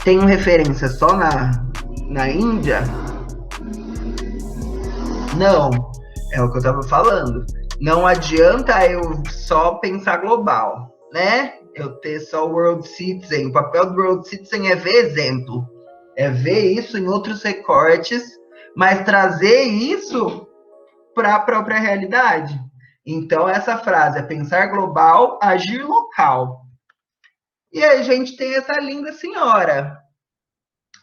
Tenho referência só na Índia? Não, é o que eu estava falando. Não adianta eu só pensar global, né? Eu ter só o World Citizen. O papel do World Citizen é ver exemplo, é ver isso em outros recortes, mas trazer isso para a própria realidade. Então, essa frase é pensar global, agir local. E aí a gente tem essa linda senhora.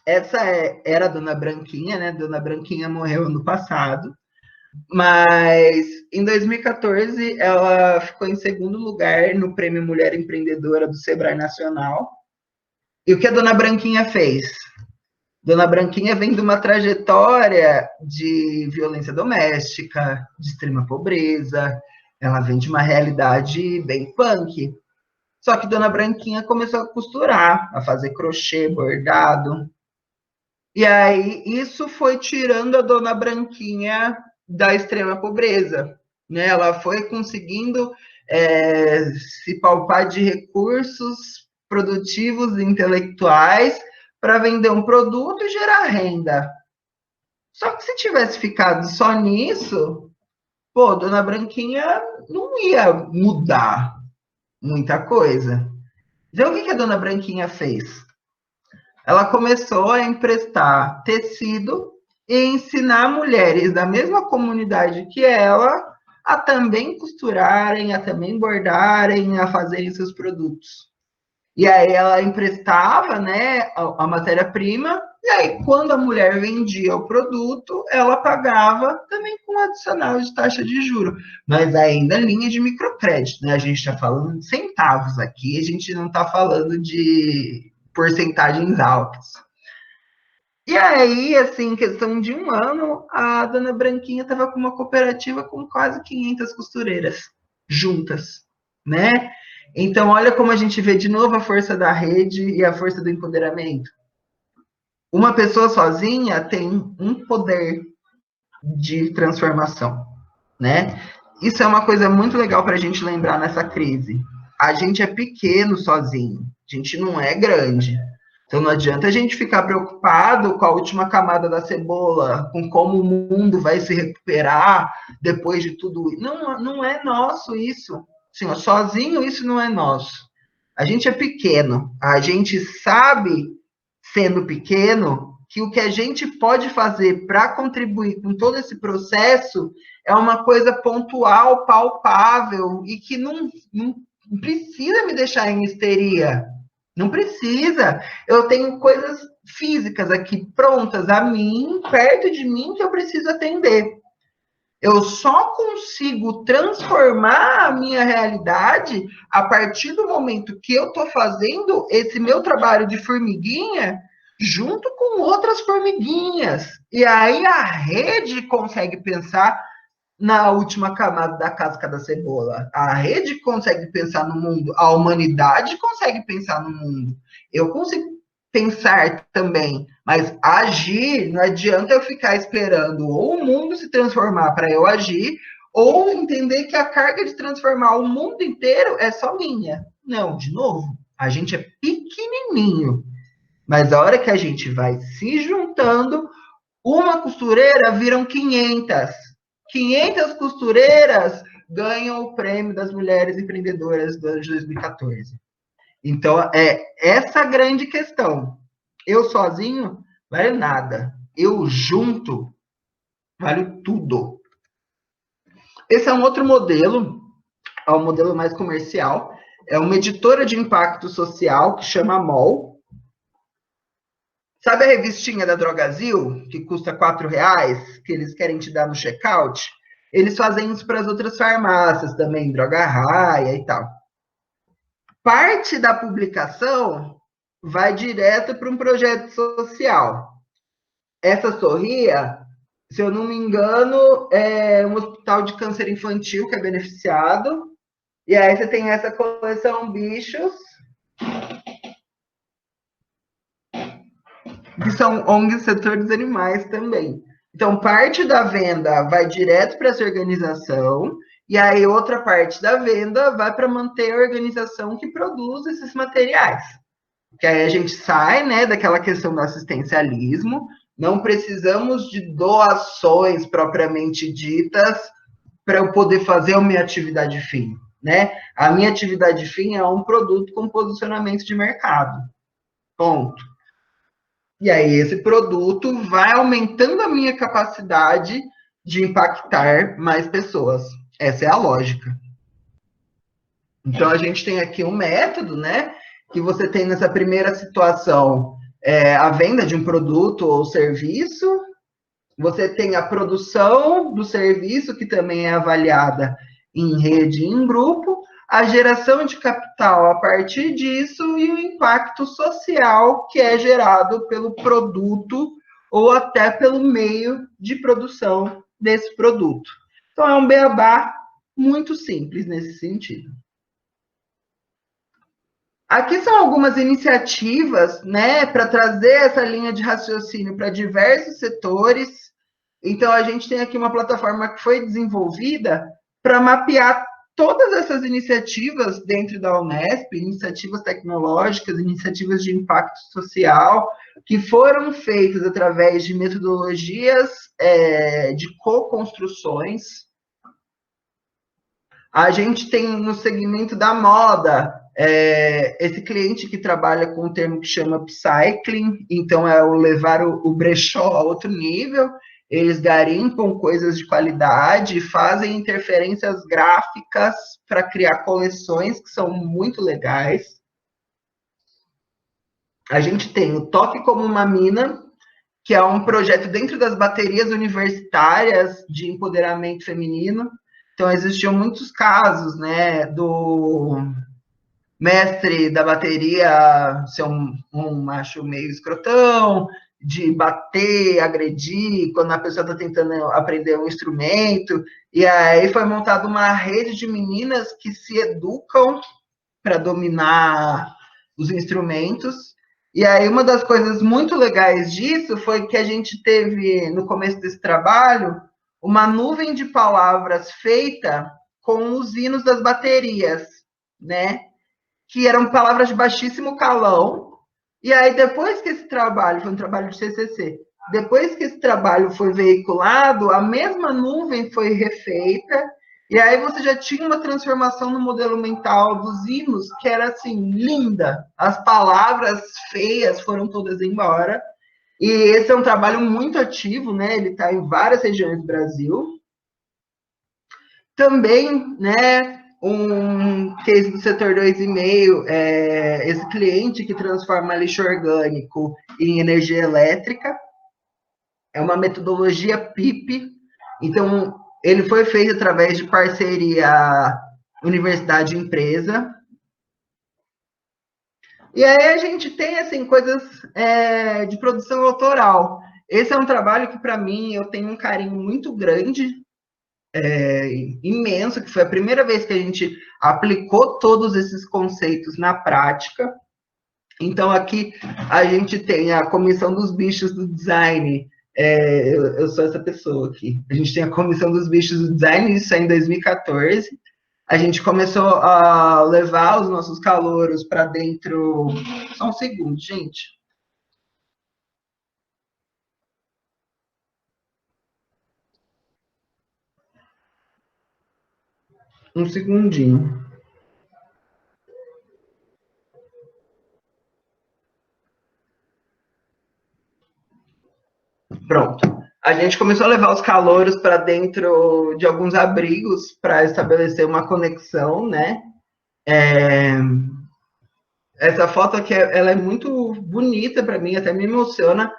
Era a Dona Branquinha, né? Dona Branquinha morreu ano passado. Mas em 2014 ela ficou em segundo lugar no Prêmio Mulher Empreendedora do Sebrae Nacional. E o que a Dona Branquinha fez? Dona Branquinha vem de uma trajetória de violência doméstica, de extrema pobreza, ela vem de uma realidade bem punk. Só que Dona Branquinha começou a costurar, a fazer crochê, bordado. E aí isso foi tirando a Dona Branquinha da extrema pobreza, né? Ela foi conseguindo se palpar de recursos produtivos e intelectuais para vender um produto e gerar renda. Só que se tivesse ficado só nisso, pô, Dona Branquinha não ia mudar muita coisa. Então, o que a Dona Branquinha fez? Ela começou a emprestar tecido e ensinar mulheres da mesma comunidade que ela a também costurarem, a também bordarem, a fazerem seus produtos. E aí ela emprestava, né, a matéria-prima, e aí quando a mulher vendia o produto, ela pagava também com adicional de taxa de juro, mas ainda linha de microcrédito, né? A gente está falando de centavos aqui, a gente não está falando de porcentagens altas. E aí, assim, em questão de um ano, a Dona Branquinha estava com uma cooperativa com quase 500 costureiras juntas, né? Então, olha como a gente vê de novo a força da rede e a força do empoderamento. Uma pessoa sozinha tem um poder de transformação, né? Isso é uma coisa muito legal para a gente lembrar nessa crise. A gente é pequeno sozinho, a gente não é grande. Então não adianta a gente ficar preocupado com a última camada da cebola, com como o mundo vai se recuperar depois de tudo. Não, não é nosso isso. Assim, ó, sozinho isso não é nosso. A gente é pequeno. A gente sabe, sendo pequeno, que o que a gente pode fazer para contribuir com todo esse processo é uma coisa pontual, palpável e que não precisa me deixar em histeria. Não precisa. Eu tenho coisas físicas aqui prontas a mim, perto de mim, que eu preciso atender. Eu só consigo transformar a minha realidade a partir do momento que eu estou fazendo esse meu trabalho de formiguinha junto com outras formiguinhas. E aí a rede consegue pensar na última camada da casca da cebola. A rede consegue pensar no mundo, a humanidade consegue pensar no mundo. Eu consigo pensar também, mas agir, não adianta eu ficar esperando ou o mundo se transformar para eu agir, ou entender que a carga de transformar o mundo inteiro é só minha. Não, de novo, a gente é pequenininho, mas a hora que a gente vai se juntando, uma costureira viram 500. 500 costureiras ganham o prêmio das mulheres empreendedoras do ano de 2014. Então, é essa grande questão. Eu sozinho, vale nada. Eu junto, vale tudo. Esse é um outro modelo, é um modelo mais comercial. É uma editora de impacto social que chama MOL. Sabe a revistinha da Drogazil, que custa R$ 4, que eles querem te dar no checkout? Eles fazem isso para as outras farmácias também, Droga Raia e tal. Parte da publicação vai direto para um projeto social. Essa Sorria, se eu não me engano, é um hospital de câncer infantil que é beneficiado. E aí você tem essa coleção Bichos, que são ONGs setor dos animais também. Então, parte da venda vai direto para essa organização, e aí outra parte da venda vai para manter a organização que produz esses materiais. que aí a gente sai, né, daquela questão do assistencialismo, não precisamos de doações propriamente ditas para eu poder fazer a minha atividade fim, né? A minha atividade fim é um produto com posicionamento de mercado, ponto. E aí esse produto vai aumentando a minha capacidade de impactar mais pessoas. Essa é a lógica. Então a gente tem aqui um método, né? Que você tem nessa primeira situação a venda de um produto ou serviço, você tem a produção do serviço, que também é avaliada em rede e em grupo, a geração de capital a partir disso e o impacto social que é gerado pelo produto ou até pelo meio de produção desse produto. Então, é um beabá muito simples nesse sentido. Aqui são algumas iniciativas, né, para trazer essa linha de raciocínio para diversos setores. Então, a gente tem aqui uma plataforma que foi desenvolvida para mapear todas essas iniciativas dentro da Unesp, iniciativas tecnológicas, iniciativas de impacto social, que foram feitas através de metodologias de co-construções. A gente tem no segmento da moda, esse cliente que trabalha com um termo que chama upcycling, então é o levar o brechó a outro nível. Eles garimpam coisas de qualidade, fazem interferências gráficas para criar coleções que são muito legais. A gente tem o Toque como uma Mina, que é um projeto dentro das baterias universitárias de empoderamento feminino. Então, existiam muitos casos, né, do mestre da bateria ser um macho meio escrotão, de bater, agredir, quando a pessoa está tentando aprender um instrumento. E aí foi montada uma rede de meninas que se educam para dominar os instrumentos. E aí uma das coisas muito legais disso foi que a gente teve, no começo desse trabalho, uma nuvem de palavras feita com os hinos das baterias, né? Que eram palavras de baixíssimo calão. E aí, depois que esse trabalho, foi um trabalho de TCC, depois que esse trabalho foi veiculado, a mesma nuvem foi refeita, e aí você já tinha uma transformação no modelo mental dos hinos, que era, assim, linda. As palavras feias foram todas embora. E esse é um trabalho muito ativo, né? Ele está em várias regiões do Brasil. Também, né, um case do setor 2,5, esse cliente que transforma lixo orgânico em energia elétrica, é uma metodologia PIP, então ele foi feito através de parceria universidade-empresa. E aí a gente tem, assim, coisas de produção autoral. Esse é um trabalho que, para mim, eu tenho um carinho muito grande, imenso, que foi a primeira vez que a gente aplicou todos esses conceitos na prática. Então, aqui a gente tem a Comissão dos Bichos do Design, eu sou essa pessoa aqui. A gente tem a Comissão dos Bichos do Design, isso é em 2014. A gente começou a levar os nossos calouros para dentro... Só um segundo, gente. Um segundinho. Pronto. A gente começou a levar os calouros para dentro de alguns abrigos para estabelecer uma conexão, né? Essa foto aqui, ela é muito bonita para mim, até me emociona,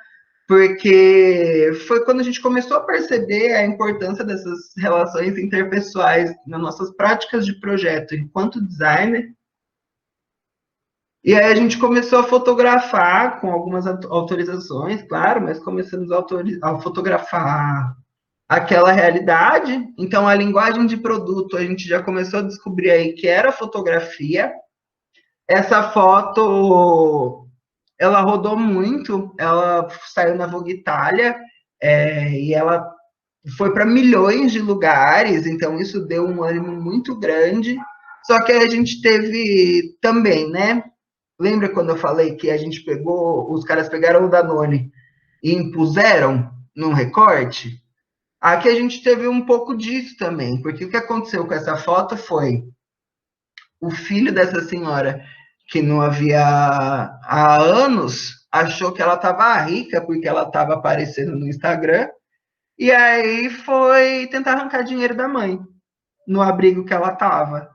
porque foi quando a gente começou a perceber a importância dessas relações interpessoais nas nossas práticas de projeto enquanto designer. E aí a gente começou a fotografar com algumas autorizações, claro, mas começamos a fotografar aquela realidade. Então, a linguagem de produto, a gente já começou a descobrir aí que era fotografia. Essa foto, ela rodou muito, ela saiu na Vogue Itália, e ela foi para milhões de lugares, então isso deu um ânimo muito grande. Só que a gente teve também, né, Lembra quando eu falei que a gente pegou, os caras pegaram o Danone e impuseram num recorte? Aqui a gente teve um pouco disso também, porque o que aconteceu com essa foto foi o filho dessa senhora, que não havia há anos, achou que ela estava rica porque ela estava aparecendo no Instagram, e aí foi tentar arrancar dinheiro da mãe, no abrigo que ela estava.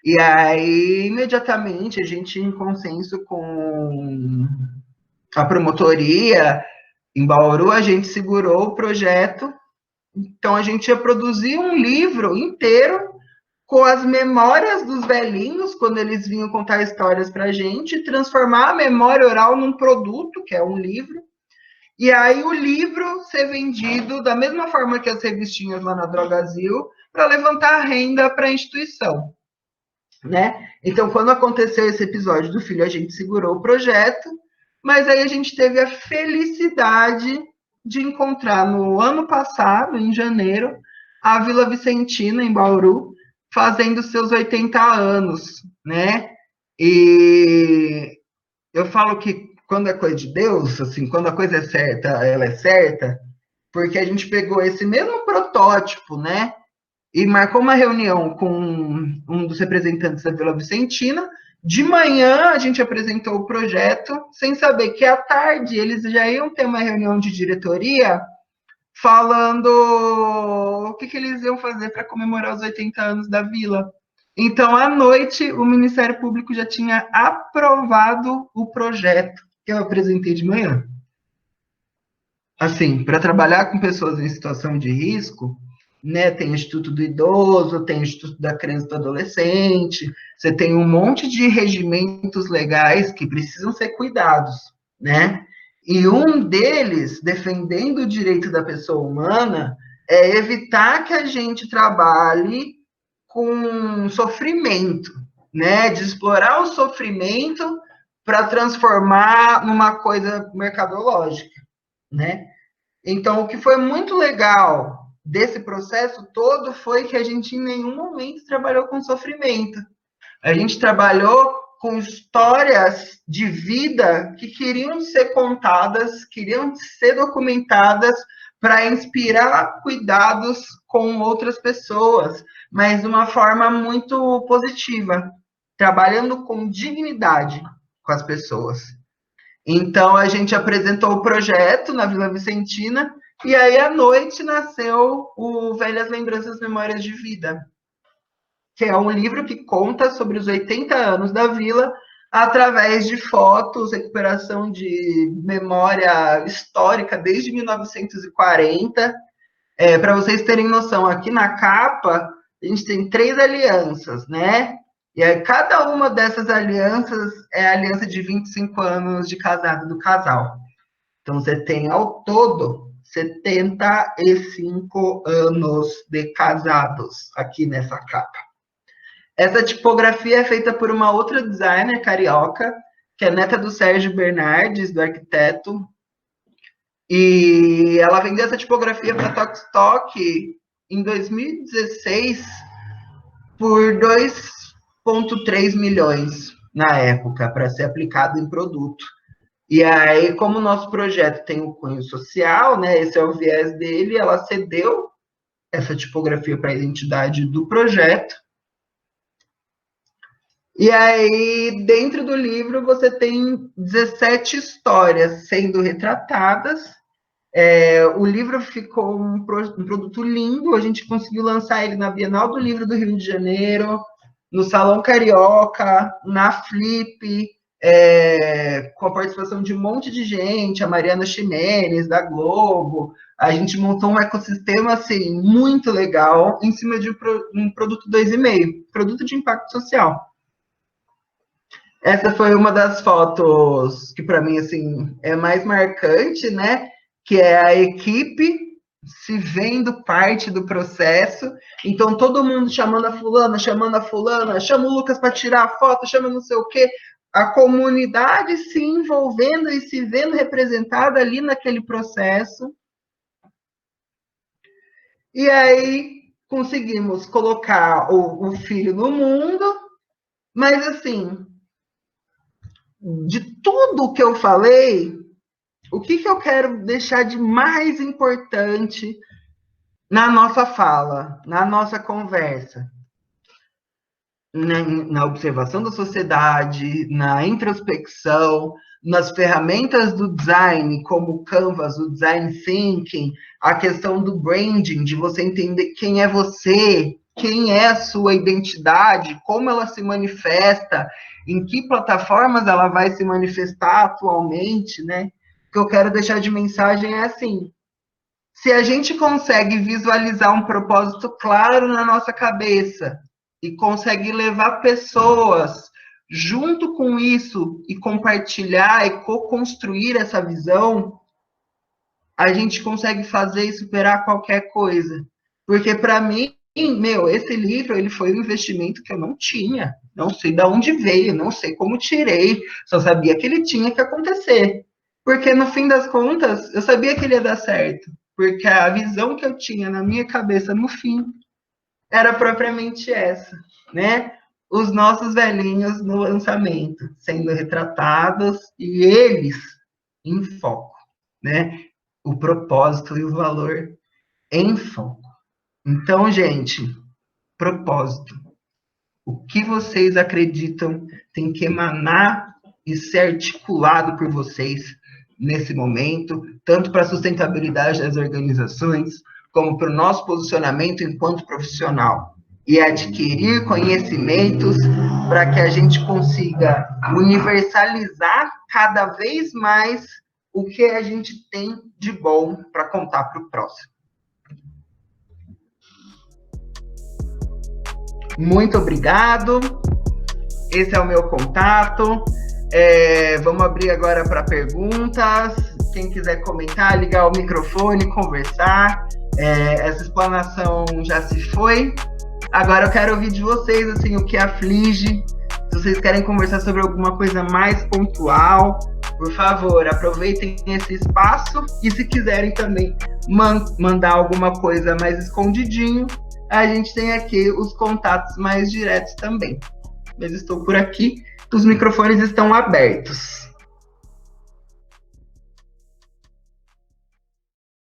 E aí, imediatamente, a gente, em consenso com a promotoria em Bauru, a gente segurou o projeto. Então, a gente ia produzir um livro inteiro com as memórias dos velhinhos, quando eles vinham contar histórias para a gente, transformar a memória oral num produto, que é um livro, e aí o livro ser vendido da mesma forma que as revistinhas lá na Drogazil, para levantar renda para a instituição, né? Então, quando aconteceu esse episódio do filho, a gente segurou o projeto, mas aí a gente teve a felicidade de encontrar no ano passado, em janeiro, a Vila Vicentina, em Bauru, fazendo seus 80 anos, né? E eu falo que quando é coisa de Deus, assim, quando a coisa é certa, ela é certa, porque a gente pegou esse mesmo protótipo, né? E marcou uma reunião com um dos representantes da Vila Vicentina. De manhã a gente apresentou o projeto, sem saber que à tarde eles já iam ter uma reunião de diretoria falando o que eles iam fazer para comemorar os 80 anos da vila. Então, à noite, o Ministério Público já tinha aprovado o projeto que eu apresentei de manhã. Assim, para trabalhar com pessoas em situação de risco, né, tem o Instituto do Idoso, tem o Instituto da Criança e do Adolescente, você tem um monte de regimentos legais que precisam ser cuidados, né? E um deles, defendendo o direito da pessoa humana, é evitar que a gente trabalhe com sofrimento, né? De explorar o sofrimento para transformar numa coisa mercadológica, né? Então, o que foi muito legal desse processo todo foi que a gente em nenhum momento trabalhou com sofrimento. A gente trabalhou com histórias de vida que queriam ser contadas, queriam ser documentadas para inspirar cuidados com outras pessoas, mas de uma forma muito positiva, trabalhando com dignidade com as pessoas. Então, a gente apresentou o projeto na Vila Vicentina, e aí, à noite, nasceu o Velhas Lembranças, Memórias de Vida, que é um livro que conta sobre os 80 anos da vila, através de fotos, recuperação de memória histórica desde 1940. Para vocês terem noção, aqui na capa, a gente tem 3 alianças, né? E aí, cada uma dessas alianças é a aliança de 25 anos de casado do casal. Então, você tem, ao todo, 75 anos de casados aqui nessa capa. Essa tipografia é feita por uma outra designer carioca, que é neta do Sérgio Bernardes, do arquiteto. E ela vendeu essa tipografia para Tokstok em 2016 por 2,3 milhões na época, para ser aplicado em produto. E aí, como o nosso projeto tem um cunho social, né, esse é o viés dele, ela cedeu essa tipografia para a identidade do projeto. E aí, dentro do livro, você tem 17 histórias sendo retratadas. O livro ficou um produto lindo, a gente conseguiu lançar ele na Bienal do Livro do Rio de Janeiro, no Salão Carioca, na Flip, com a participação de um monte de gente, a Mariana Ximenes, da Globo. A gente montou um ecossistema assim, muito legal, em cima de um produto 2,5, produto de impacto social. Essa foi uma das fotos que, para mim, assim, é mais marcante, né? Que é a equipe se vendo parte do processo. Então, todo mundo chamando a fulana, chama o Lucas para tirar a foto, chama não sei o quê. A comunidade se envolvendo e se vendo representada ali naquele processo. E aí, conseguimos colocar o filho no mundo, mas, assim, de tudo que eu falei, o que eu quero deixar de mais importante na nossa fala, na nossa conversa? Na observação da sociedade, na introspecção, nas ferramentas do design, como o Canvas, o design thinking, a questão do branding, de você entender quem é você, quem é a sua identidade, como ela se manifesta, em que plataformas ela vai se manifestar atualmente, né? O que eu quero deixar de mensagem é assim: se a gente consegue visualizar um propósito claro na nossa cabeça e consegue levar pessoas junto com isso e compartilhar e co-construir essa visão, a gente consegue fazer e superar qualquer coisa. Porque para mim, esse livro ele foi um investimento que eu não tinha, não sei de onde veio, não sei como tirei, só sabia que ele tinha que acontecer. Porque no fim das contas, eu sabia que ele ia dar certo, porque a visão que eu tinha na minha cabeça no fim era propriamente essa, né? Os nossos velhinhos no lançamento, sendo retratados e eles em foco, né? O propósito e o valor em foco. Então, gente, propósito. O que vocês acreditam tem que emanar e ser articulado por vocês nesse momento, tanto para a sustentabilidade das organizações, como para o nosso posicionamento enquanto profissional. E adquirir conhecimentos para que a gente consiga universalizar cada vez mais o que a gente tem de bom para contar para o próximo. Muito obrigado. Esse é o meu contato. Vamos abrir agora para perguntas. Quem quiser comentar, ligar o microfone, conversar. Essa explanação já se foi. Agora eu quero ouvir de vocês assim, o que aflige. Se vocês querem conversar sobre alguma coisa mais pontual, por favor, aproveitem esse espaço. E se quiserem também mandar alguma coisa mais escondidinho, a gente tem aqui os contatos mais diretos também. Mas estou por aqui, os microfones estão abertos.